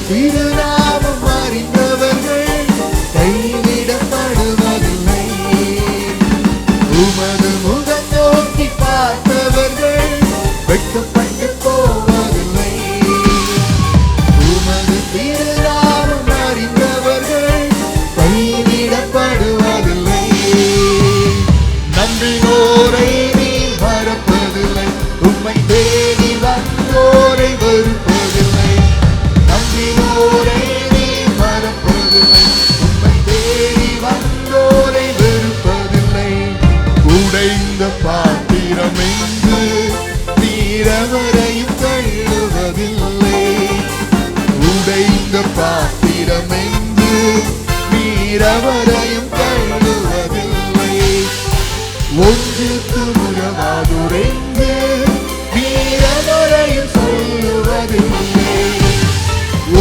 திருநாமம் அறிந்தவர்கள் கைவிடப்படுவதில்லை. உமது முகம் நோக்கி பார்த்தவர்கள் வெட்கப்பட்டு போவதில்லை. உமது திருநாமம் அறிந்தவர்கள் கைவிடப்படுவதில்லை. நம்பினோரை நீ மறப்பதில்லை. உம்மை தேடி வந்தோரை வெறுப்பதில்லை. நம்பினோரை நீ மறப்பதில்லை. உம்மை தேடி வந்தோரை வெறுப்பதில்லை. உடைந்த பாத்திரம் என்று நீரவரையும் தள்ளுவதில்லை. உடைந்த பாத்திரம் என்று நீரவரையும் தள்ளுவதில்லை. ஒன்றுக்கு உறவாதுரைந்து நீரவரையும் சொல்லுவதில்லை.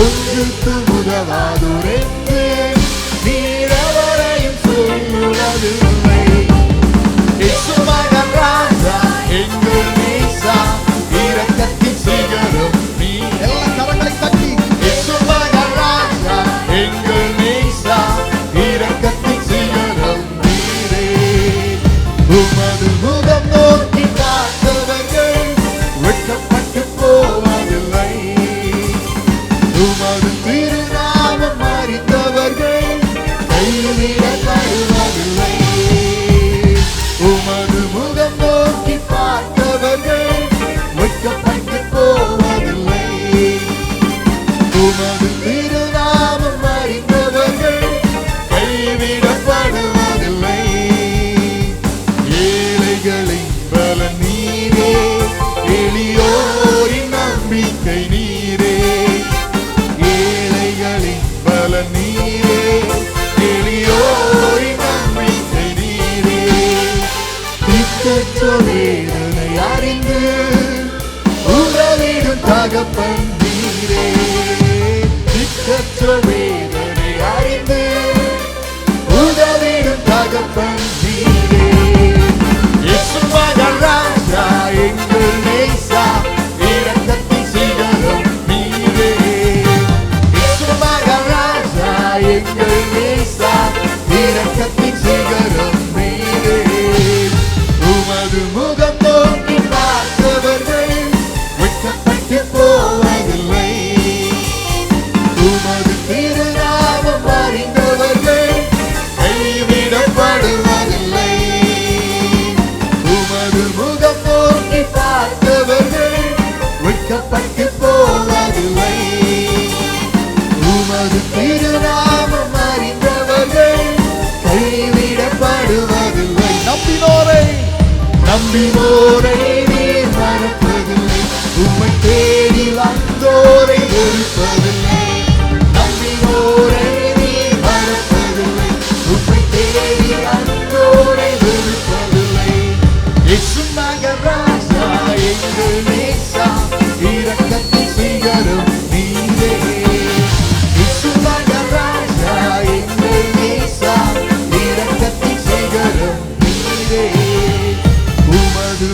ஒன்றுக்கு உறவாதுரைந்து நீரவரையும் சொல்லுவதில்லை. இயேசுமகன் ராஜா எங்கள் நேசா இரக்கத்தின் சிகரம் நீ. எல்லா கரங்களை தட்டி இயேசுமகன் ராஜா எங்கள் நேசா இரக்கத்தின் சிகரம் நீரே. உமது முகம் நோக்கி பார்த்தவர்கள் வெட்கப்பட்டு போவதில்லை. உமது திருநாமம் அறிந்தவர்கள் கைவிடப்படுவதில்லை. உமது முகம் நோக்கி பார்த்தவர்கள் வெட்கப்பட்டு போவதில்லை. உமது திருநாமம் அறிந்தவர்கள் கைவிடப்படுவதில்லை. ஏழைகளின் பலன் நீரே, எளியோரின் நம்பிக்கை நீரே. ஏழைகளின் பலன் நீரே, எளியோரின் நம்பிக்கை நீரே. திக்கற்ற வேதனை அறிந்து உறவிடும் தகப்பன் நீரே. திக்கற்ற வேதனை அறிந்து உதவிடும் தகப்பன் நீரே. இயேசுமகன் ராஜா எங்கள் நேசா இரக்கத்தின் சிகரம் நீரே. இயேசுமகன் ராஜா எங்கள் நேசா இரக்கத்தின் சிகரம் நீரே. உமது முகம் நோக்கி பார்த்தவர்கள் வெட்கப்பட்டு போவதில்லை. உமது திருநாமம் அறிந்தவர்கள் கைவிடப்படுவதில்லை. உமது முகம் நோக்கி பார்த்தவர்கள் வெட்கப்பட்டு போவதில்லை. உமது திருநாமம் அறிந்தவர்கள் கைவிடப்படுவதில்லை. நம்பினோரை நீர் மறப்பதில்லை. உம்மை தேடி வந்தோரை வெறுப்பதில்லை. நம்பினோரை நீர் மறப்பதில்லை. உம்மை தேடி வந்தோரை வெறுப்பதில்லை. இயேசுமகன் ராஜா எங்கள் நேசா இரக்கத்தின் சிகரம் நீரே. இயேசுமகன் ராஜா எங்கள் நேசா இரக்கத்தின் சிகரம் நீரே. உமது